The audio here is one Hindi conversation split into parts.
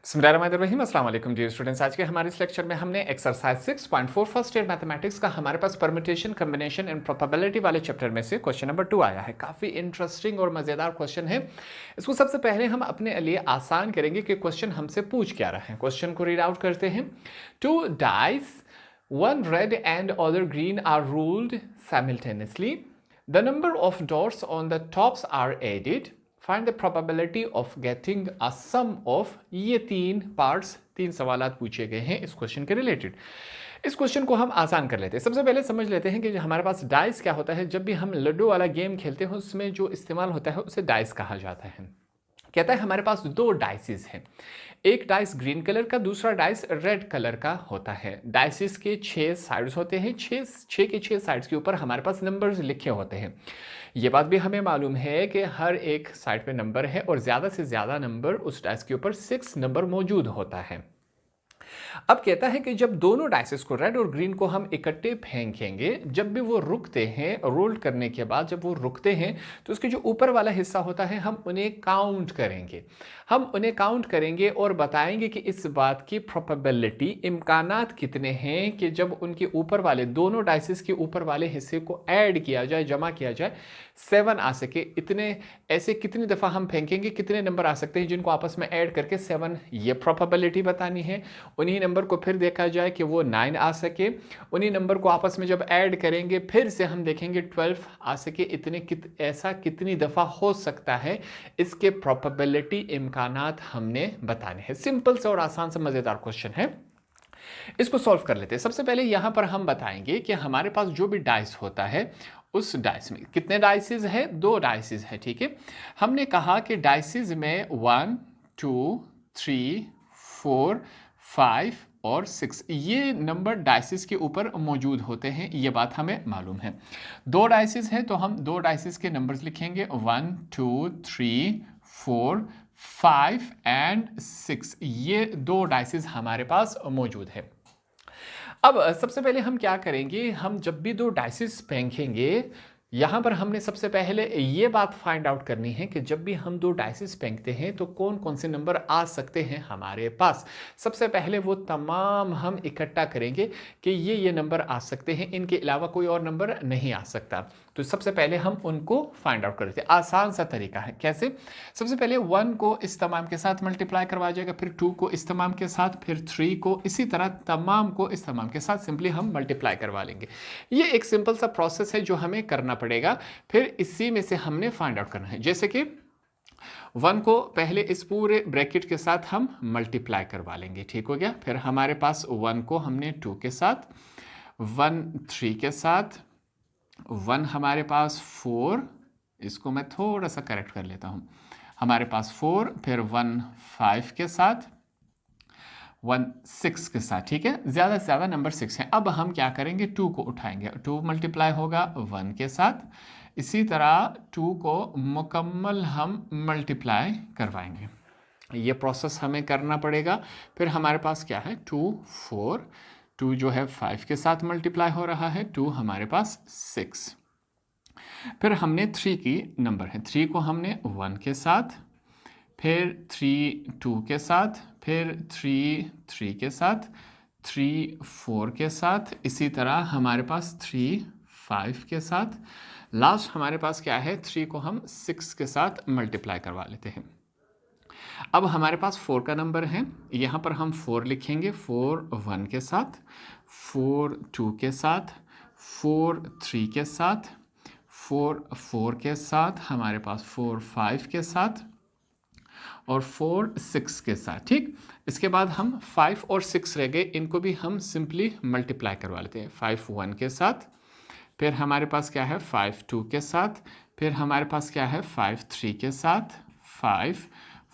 बिस्मिल्लाहिर्रहमानिर्रहीम अस्सलाम वालेकुम डियर स्टूडेंट्स। आज के हमारे इस लेक्चर में हमने एक्सरसाइज 6.4 फर्स्ट ईयर मैथमेटिक्स का हमारे पास परम्यूटेशन कॉम्बिनेशन एंड प्रोबेबिलिटी वाले चैप्टर में से क्वेश्चन नंबर 2 आया है। काफ़ी इंटरेस्टिंग और मज़ेदार क्वेश्चन है। इसको सबसे पहले हम अपने लिए आसान करेंगे कि क्वेश्चन हमसे पूछ क्या रहा है। क्वेश्चन को रीड आउट करते हैं। 2 dice, one red and other green are ruled simultaneously. The number of dots on the tops are added. Find the probability of getting a sum of ये तीन सवालात पूछे गए हैं इस क्वेश्चन के रिलेटेड। इस क्वेश्चन को हम आसान कर लेते हैं। सबसे पहले समझ लेते हैं कि हमारे पास डाइस क्या होता है। जब भी हम लड्डू वाला गेम खेलते हैं उसमें जो इस्तेमाल होता है उसे डाइस कहा जाता है। कहता है हमारे पास दो डाइसिस हैं, एक डाइस ग्रीन कलर का, दूसरा डाइस रेड कलर का होता है। डाइसिस के 6 साइड्स होते हैं, 6 के 6 साइड्स के ऊपर हमारे पास नंबर्स लिखे होते हैं। ये बात भी हमें मालूम है कि हर एक साइड पे नंबर है और ज़्यादा से ज़्यादा नंबर उस डाइस के ऊपर 6 नंबर मौजूद होता है। अब कहता है कि जब दोनों डाइसेस को, रेड और ग्रीन को हम इकट्ठे फेंकेंगे, जब भी वो रुकते हैं, रोल करने के बाद जब वो रुकते हैं तो उसके जो ऊपर वाला हिस्सा होता है हम उन्हें काउंट करेंगे और बताएंगे कि इस बात की प्रोबेबिलिटी, इम्कानात कितने हैं कि जब उनके ऊपर वाले, दोनों डाइसेस के ऊपर वाले हिस्से को ऐड किया जाए, जमा किया जाए, 7 आ सके। इतने ऐसे कितनी दफ़ा हम फेंकेंगे, कितने नंबर आ सकते हैं जिनको आपस में ऐड करके 7, ये प्रोबेबिलिटी बतानी है। उन्हीं नंबर को फिर देखा जाए कि वो 9 आ सके। उन्हीं नंबर को आपस में जब ऐड करेंगे फिर से हम देखेंगे 12 आ सके। ऐसा कितनी दफ़ा हो सकता है, इसके प्रोबेबिलिटी, इम्कानात हमने बताने हैं। सिंपल से और आसान से मज़ेदार क्वेश्चन है। इसको सॉल्व कर लेते हैं। सबसे पहले यहां पर हम बताएंगे कि हमारे पास जो भी डाइस होता है उस डाइस में कितने डाइसेस है, 2 डाइसेस है, ठीक है। हमने कहा कि डाइसेस में 1 2 3 4 5 और 6 ये नंबर डाइसेस के ऊपर मौजूद होते हैं, ये बात हमें मालूम है। 2 डाइसेस हैं तो हम 2 डाइसेस के नंबर्स लिखेंगे 1 2 3 4 5 एंड 6। ये 2 डाइसेस हमारे पास मौजूद है। अब सबसे पहले हम क्या करेंगे, हम जब भी 2 डाइसेस फेंकेंगे, यहाँ पर हमने सबसे पहले ये बात फाइंड आउट करनी है कि जब भी हम 2 डाइसेस फेंकते हैं तो कौन कौन से नंबर आ सकते हैं हमारे पास। सबसे पहले वो तमाम हम इकट्ठा करेंगे कि ये नंबर आ सकते हैं, इनके अलावा कोई और नंबर नहीं आ सकता। तो सबसे पहले हम उनको फाइंड आउट करते हैं। आसान सा तरीका है। कैसे? सबसे पहले 1 को इस तमाम के साथ मल्टीप्लाई करवाया जाएगा, फिर 2 को इस तमाम के साथ, फिर 3 को, इसी तरह तमाम को इस तमाम के साथ सिंपली हम मल्टीप्लाई करवा लेंगे। ये एक सिंपल सा प्रोसेस है जो हमें करना पड़ेगा। फिर इसी में से हमने फाइंड आउट करना है। जैसे कि 1 को पहले इस पूरे ब्रैकेट के साथ हम मल्टीप्लाई करवा लेंगे, ठीक हो गया। फिर हमारे पास 1 को हमने 2 के साथ, 1 3 के साथ, 1 हमारे पास 4, इसको मैं थोड़ा सा करेक्ट कर लेता हूँ, हमारे पास 4, फिर 1 5 के साथ, 1 6 के साथ, ठीक है। ज़्यादा से ज़्यादा नंबर 6 है। अब हम क्या करेंगे, 2 को उठाएंगे, 2 मल्टीप्लाई होगा 1 के साथ, इसी तरह 2 को मुकम्मल हम मल्टीप्लाई करवाएंगे। ये प्रोसेस हमें करना पड़ेगा। फिर हमारे पास क्या है, 2 4, 2 जो है 5 के साथ मल्टीप्लाई हो रहा है, 2 हमारे पास 6। फिर हमने 3 की नंबर है, 3 को हमने 1 के साथ, फिर 3 2 के साथ, फिर 3 3 के साथ, 3 4 के साथ, इसी तरह हमारे पास 3 5 के साथ। लास्ट हमारे पास क्या है, 3 को हम 6 के साथ मल्टीप्लाई करवा लेते हैं। अब हमारे पास 4 का नंबर है, यहाँ पर हम 4 लिखेंगे, 4 1 के साथ, 4 2 के साथ, 4 3 के साथ, 4 4 के साथ, हमारे पास 4 5 के साथ और 4 6 के साथ, ठीक। इसके बाद हम 5 और 6 रह गए, इनको भी हम सिंपली मल्टीप्लाई करवा लेते हैं। 5 1 के साथ, फिर हमारे पास क्या है 5 2 के साथ, फिर हमारे पास क्या है 5 3 के साथ, 5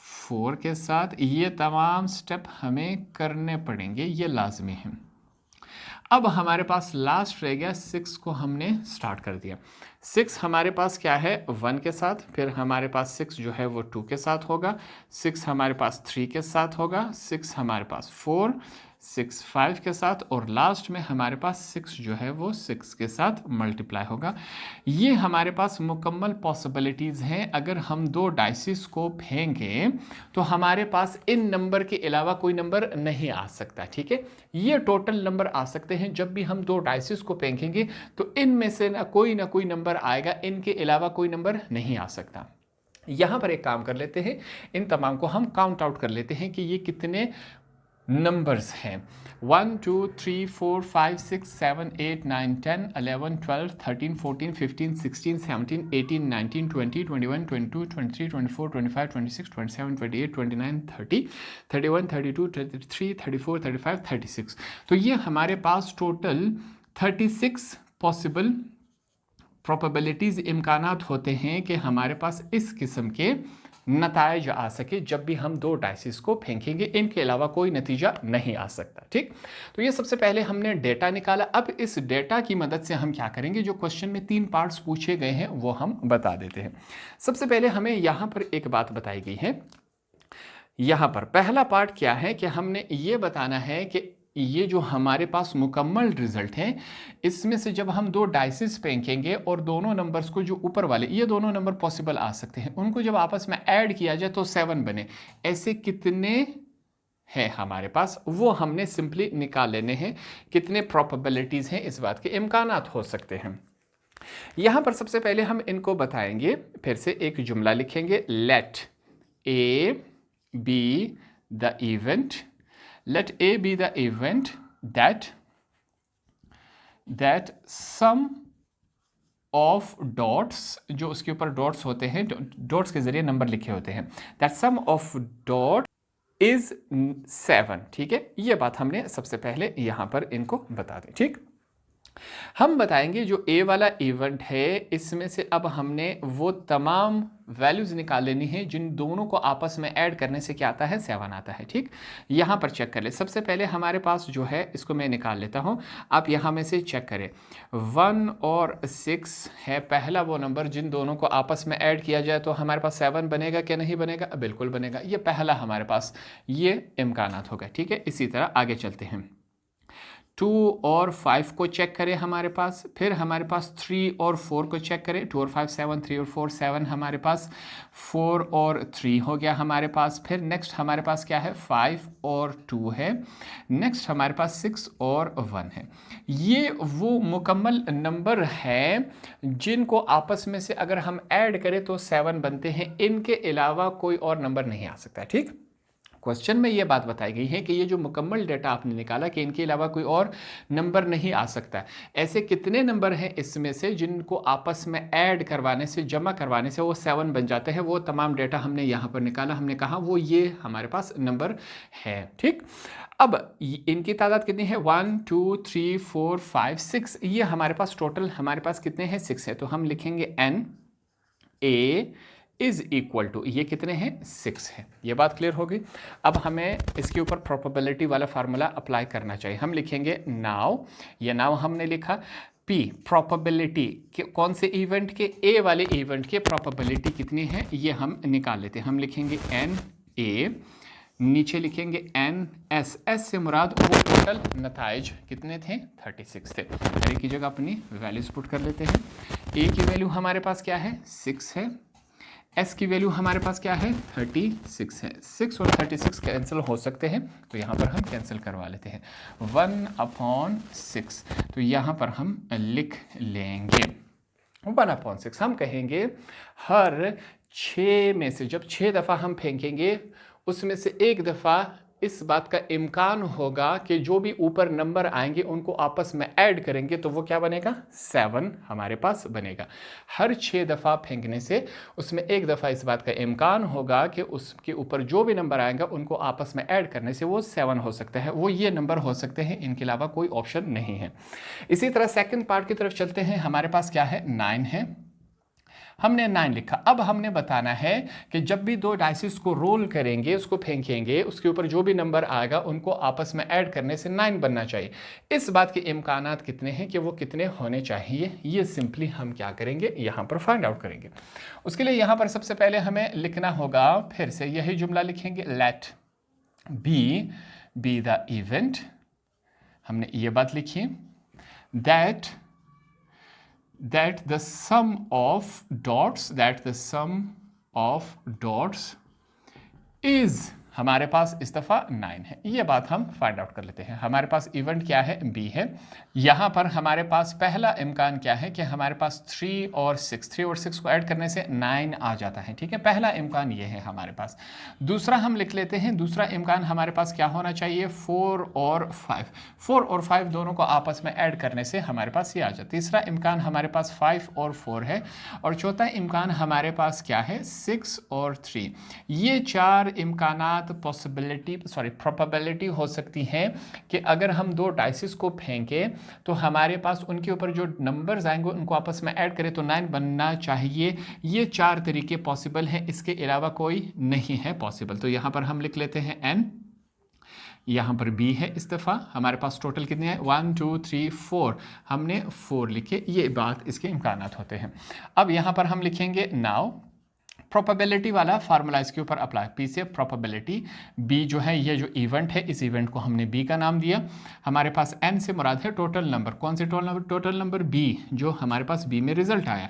4 के साथ। ये तमाम स्टेप हमें करने पड़ेंगे, ये लाजमी है। अब हमारे पास लास्ट रह गया 6 को हमने स्टार्ट कर दिया। 6 हमारे पास क्या है 1 के साथ, फिर हमारे पास 6 जो है वो 2 के साथ होगा, 6 हमारे पास 3 के साथ होगा, 6 हमारे पास 4, 6 5 के साथ, और लास्ट में हमारे पास 6 जो है वो 6 के साथ मल्टीप्लाई होगा। ये हमारे पास मुकम्मल पॉसिबिलिटीज़ हैं। अगर हम दो डाइसिस को फेंकें तो हमारे पास इन नंबर के अलावा कोई नंबर नहीं आ सकता, ठीक है। ये टोटल नंबर आ सकते हैं। जब भी हम दो डाइसिस को फेंकेंगे तो इनमें से ना कोई नंबर आएगा, इनके अलावा कोई नंबर नहीं आ सकता। यहां पर एक काम कर लेते हैं, इन तमाम को हम काउंट आउट कर लेते हैं कि ये कितने नंबर्स हैं। 1 2 3 4 5 6 7 8 9 10 11 12 13 14 15 16 17 18 19 20 21 22 23 24 25 26 27 28 29 30 31 32 33 34 35 36। तो ये हमारे पास टोटल 36 पॉसिबल प्रोबेबिलिटीज़, इम्कानात होते हैं कि हमारे पास इस किस्म के नताइज आ सके जब भी हम दो डाइसिस को फेंकेंगे। इनके अलावा कोई नतीजा नहीं आ सकता, ठीक। तो ये सबसे पहले हमने डेटा निकाला। अब इस डेटा की मदद से हम क्या करेंगे, जो क्वेश्चन में 3 पार्ट्स पूछे गए हैं वो हम बता देते हैं। सबसे पहले हमें यहाँ पर एक बात बताई गई है। यहाँ पर पहला पार्ट क्या है कि हमने ये बताना है कि ये जो हमारे पास मुकम्मल रिजल्ट है, इसमें से जब हम दो डाइसिस फेंकेंगे और दोनों नंबर्स को, जो ऊपर वाले ये दोनों नंबर पॉसिबल आ सकते हैं, उनको जब आपस में ऐड किया जाए तो 7 बने। ऐसे कितने हैं हमारे पास, वो हमने सिंपली निकाल लेने हैं। कितने प्रोबेबिलिटीज़ हैं, इस बात के इम्कानात हो सकते हैं। यहां पर सबसे पहले हम इनको बताएंगे। फिर से एक जुमला लिखेंगे, let A be the event, let A be the event that sum of dots, जो उसके ऊपर डॉट्स होते हैं, डॉट्स के जरिए नंबर लिखे होते हैं, that sum of dot is 7, ठीक है। ये बात हमने सबसे पहले यहां पर इनको बता दें, ठीक। हम बताएंगे जो ए वाला इवेंट है, इसमें से अब हमने वो तमाम वैल्यूज निकाल लेनी है जिन दोनों को आपस में ऐड करने से क्या आता है, 7 आता है, ठीक। यहां पर चेक कर ले। सबसे पहले हमारे पास जो है, इसको मैं निकाल लेता हूं, आप यहां में से चेक करें। 1 और 6 है पहला वो नंबर जिन दोनों को आपस में ऐड किया जाए तो हमारे पास 7 बनेगा क्या नहीं बनेगा, बिल्कुल बनेगा। ये पहला हमारे पास ये इम्कानात होगा, ठीक है। इसी तरह आगे चलते हैं। 2 और 5 को चेक करें हमारे पास, फिर हमारे पास 3 और 4 को चेक करें। 2 और 5 7, 3 और 4 7 हमारे पास, 4 और 3 हो गया हमारे पास। फिर नेक्स्ट हमारे पास क्या है, 5 और 2 है। नेक्स्ट हमारे पास 6 और 1 है। ये वो मुकम्मल नंबर है जिनको आपस में से अगर हम ऐड करें तो 7 बनते हैं। इनके अलावा कोई और नंबर नहीं आ सकता, ठीक। क्वेश्चन में ये बात बताई गई है कि ये जो मुकम्मल डेटा आपने निकाला कि इनके अलावा कोई और नंबर नहीं आ सकता। ऐसे कितने नंबर हैं इसमें से जिनको आपस में ऐड करवाने से, जमा करवाने से वो 7 बन जाते हैं, वो तमाम डेटा हमने यहाँ पर निकाला। हमने कहा वो ये हमारे पास नंबर है, ठीक। अब इनकी तादाद कितनी है, 1 2 3 4 5 6। ये हमारे पास टोटल हमारे पास कितने हैं, 6 है। तो हम लिखेंगे n a is equal to, ये कितने हैं, 6 है। ये बात क्लियर हो गई। अब हमें इसके ऊपर प्रोबेबिलिटी वाला फार्मूला अप्लाई करना चाहिए। हम लिखेंगे नाउ, ये नाउ हमने लिखा। P प्रोबेबिलिटी के कौन से इवेंट के, ए वाले इवेंट के प्रोबेबिलिटी कितनी है ये हम निकाल लेते हैं। हम लिखेंगे n a, नीचे लिखेंगे n s, s से मुराद वो टोटल नताइज कितने थे, 36 थे। ए की जगह अपनी वैल्यूज पुट कर लेते हैं। a की वैल्यू हमारे पास क्या है, 6 है। s की वैल्यू हमारे पास क्या है, 36 है। 6 और 36 कैंसिल हो सकते हैं तो यहाँ पर हम कैंसिल करवा लेते हैं। 1/6 तो यहाँ पर हम लिख लेंगे 1/6। हम कहेंगे हर 6 में से जब 6 दफ़ा हम फेंकेंगे उसमें से एक दफ़ा इस बात का इम्कान होगा कि जो भी ऊपर नंबर आएंगे उनको आपस में ऐड करेंगे तो वो क्या बनेगा, 7 हमारे पास बनेगा। हर 6 दफ़ा फेंकने से उसमें एक दफ़ा इस बात का इम्कान होगा कि उसके ऊपर जो भी नंबर आएगा उनको आपस में ऐड करने से वो 7 हो सकता है। वो ये नंबर हो सकते हैं, इनके अलावा कोई ऑप्शन नहीं है। इसी तरह सेकंड पार्ट की तरफ चलते हैं। हमारे पास क्या है, 9 है। हमने 9 लिखा। अब हमने बताना है कि जब भी दो डाइसिस को रोल करेंगे, उसको फेंकेंगे, उसके ऊपर जो भी नंबर आएगा उनको आपस में ऐड करने से 9 बनना चाहिए। इस बात के इम्कानात कितने हैं कि वो कितने होने चाहिए, ये सिंपली हम क्या करेंगे, यहाँ पर फाइंड आउट करेंगे। उसके लिए यहाँ पर सबसे पहले हमें लिखना होगा, फिर से यही जुमला लिखेंगे, let B be the event हमने ये बात लिखी that the sum of dots is हमारे पास इस दफ़ा 9 है। ये बात हम फाइंड आउट कर लेते हैं। हमारे पास इवेंट क्या है, बी है। यहाँ पर हमारे पास पहला इम्कान क्या है कि हमारे पास 3 और 6 को ऐड करने से 9 आ जाता है, ठीक है। पहला इम्कान ये है हमारे पास। दूसरा हम लिख लेते हैं, दूसरा इम्कान हमारे पास क्या होना चाहिए, 4 और 5 दोनों को आपस में ऐड करने से हमारे पास ये आ जाता है। तीसरा इम्कान हमारे पास 5 और 4 है, और चौथा इम्कान हमारे पास क्या है, 6 और 3। ये 4 इम्कानात प्रोबेबिलिटी हो सकती है कि अगर हम दो डाइसिस को फेंकें तो हमारे पास उनके ऊपर जो नंबर्स आएंगे उनको आपस में ऐड करें तो 9 बनना चाहिए। ये 4 तरीके पॉसिबल हैं, इसके अलावा कोई नहीं है पॉसिबल। तो यहाँ पर हम लिख लेते हैं n, यहाँ पर b है। इस दफ़ा हमारे पास टोटल कितने हैं, 1 2 3 4, हमने 4 लिखे। ये बात इसके इम्कानात होते हैं। अब यहाँ पर हम लिखेंगे नाउ प्रोबेबिलिटी वाला फार्मूला इसके ऊपर अप्लाई। पी से प्रोबेबिलिटी, बी जो है ये जो इवेंट है, इस इवेंट को हमने बी का नाम दिया। हमारे पास एन से मुराद है टोटल नंबर। कौन से टोटल नंबर, बी, जो हमारे पास बी में रिजल्ट आया।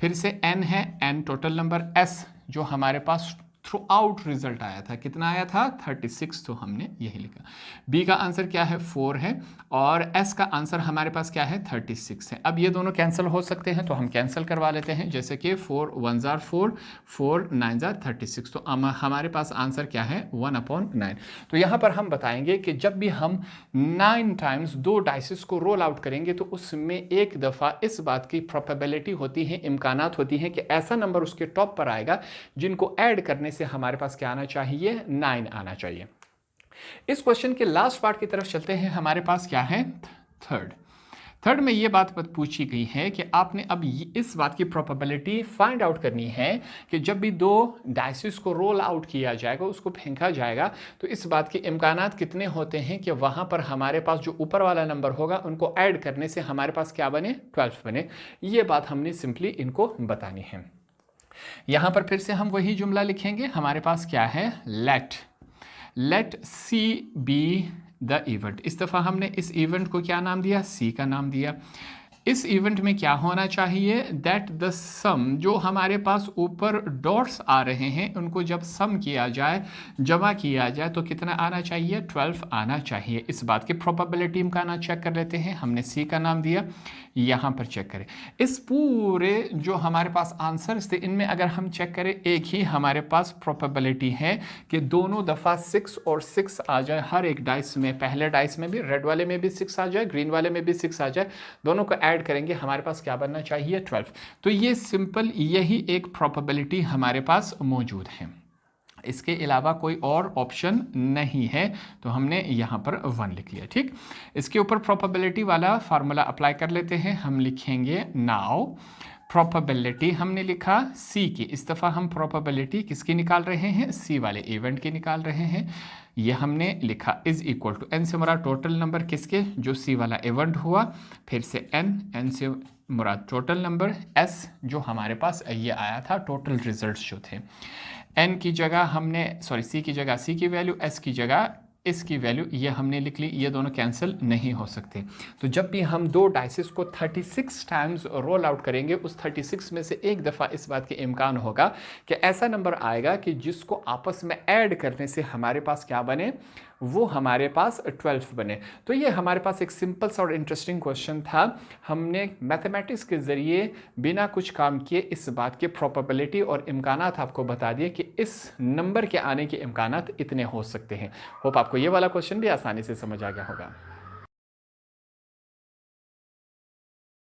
फिर से एन है, एन टोटल नंबर। एस जो हमारे पास थ्रू आउट रिजल्ट आया था, कितना आया था, 36, तो हमने यही लिखा। बी का आंसर क्या है, 4 है, और एस का आंसर हमारे पास क्या है, 36 है। अब ये दोनों कैंसिल हो सकते हैं तो हम कैंसिल करवा लेते हैं, जैसे कि 4 1 जार 4, 4 9 जार 36, तो हमारे पास आंसर क्या है, 1/9। तो यहाँ पर हम बताएंगे कि जब भी हम 9 टाइम्स दो डाइसिस को रोल आउट करेंगे तो उसमें एक दफ़ा इस बात की प्रोबेबिलिटी होती है, इम्कानात होती हैं कि ऐसा नंबर उसके टॉप पर आएगा जिनको ऐड करने से हमारे पास क्या आना चाहिए, 9 आना चाहिए। इस क्वेश्चन के लास्ट पार्ट की तरफ चलते हैं। हमारे पास क्या है, थर्ड में ये बात पूछी गई है कि आपने अब इस बात की प्रोबेबिलिटी फाइंड आउट करनी है कि जब भी दो डाइसिस को रोल आउट किया जाएगा, उसको फेंका जाएगा, तो इस बात के इम्कानात कितने होते हैं कि वहां पर हमारे पास जो ऊपर वाला नंबर होगा उनको ऐड करने से हमारे पास क्या बने, 12 बने। ये बात हमने सिंपली इनको बतानी है। यहां पर फिर से हम वही जुमला लिखेंगे। हमारे पास क्या है, let C be the event. इस दफ़ा हमने इस इवेंट को क्या नाम दिया, सी का नाम दिया। इस इवेंट में क्या होना चाहिए, दैट द सम, जो हमारे पास ऊपर डॉट्स आ रहे हैं उनको जब सम किया जाए, जमा किया जाए, तो कितना आना चाहिए, 12 आना चाहिए। इस बात की प्रोबेबिलिटी इम्कान चेक कर लेते हैं। हमने सी का नाम दिया, यहाँ पर चेक करें। इस पूरे जो हमारे पास आंसर्स थे इनमें अगर हम चेक करें, एक ही हमारे पास प्रोबेबिलिटी है कि दोनों दफ़ा 6 और 6 आ जाए हर एक डाइस में। पहले डाइस में भी, रेड वाले में भी 6 आ जाए, ग्रीन वाले में भी 6 आ जाए, दोनों को ऐड करेंगे, हमारे पास क्या बनना चाहिए, 12। तो ये सिंपल, यही एक प्रोबेबिलिटी हमारे पास मौजूद है, इसके अलावा कोई और ऑप्शन नहीं है। तो हमने यहाँ पर 1 लिख लिया, ठीक। इसके ऊपर प्रोबेबिलिटी वाला फार्मूला अप्लाई कर लेते हैं। हम लिखेंगे नाउ प्रोबेबिलिटी, हमने लिखा सी की। इस दफ़ा हम प्रोबेबिलिटी किसकी निकाल रहे हैं, सी वाले इवेंट की निकाल रहे हैं। ये हमने लिखा इज इक्वल टू, एन से हमारा टोटल नंबर किसके, जो सी वाला इवेंट हुआ, फिर से एन से मुराद टोटल नंबर, एस जो हमारे पास ये आया था टोटल रिजल्ट्स जो थे। एन की जगह हमने, सॉरी, सी की जगह सी की वैल्यू, एस की जगह इसकी वैल्यू, ये हमने लिख ली। ये दोनों कैंसिल नहीं हो सकते। तो जब भी हम दो डाइसिस को 36 टाइम्स रोल आउट करेंगे, उस 36 में से एक दफ़ा इस बात के इम्कान होगा कि ऐसा नंबर आएगा कि जिसको आपस में ऐड करने से हमारे पास क्या बने, वो हमारे पास 12 बने। तो ये हमारे पास एक सिंपल सा और इंटरेस्टिंग क्वेश्चन था। हमने मैथमेटिक्स के ज़रिए बिना कुछ काम किए इस बात के प्रोबेबिलिटी और इम्कानात आपको बता दिए कि इस नंबर के आने के इम्कानात इतने हो सकते हैं। होप आपको ये वाला क्वेश्चन भी आसानी से समझ आ गया होगा।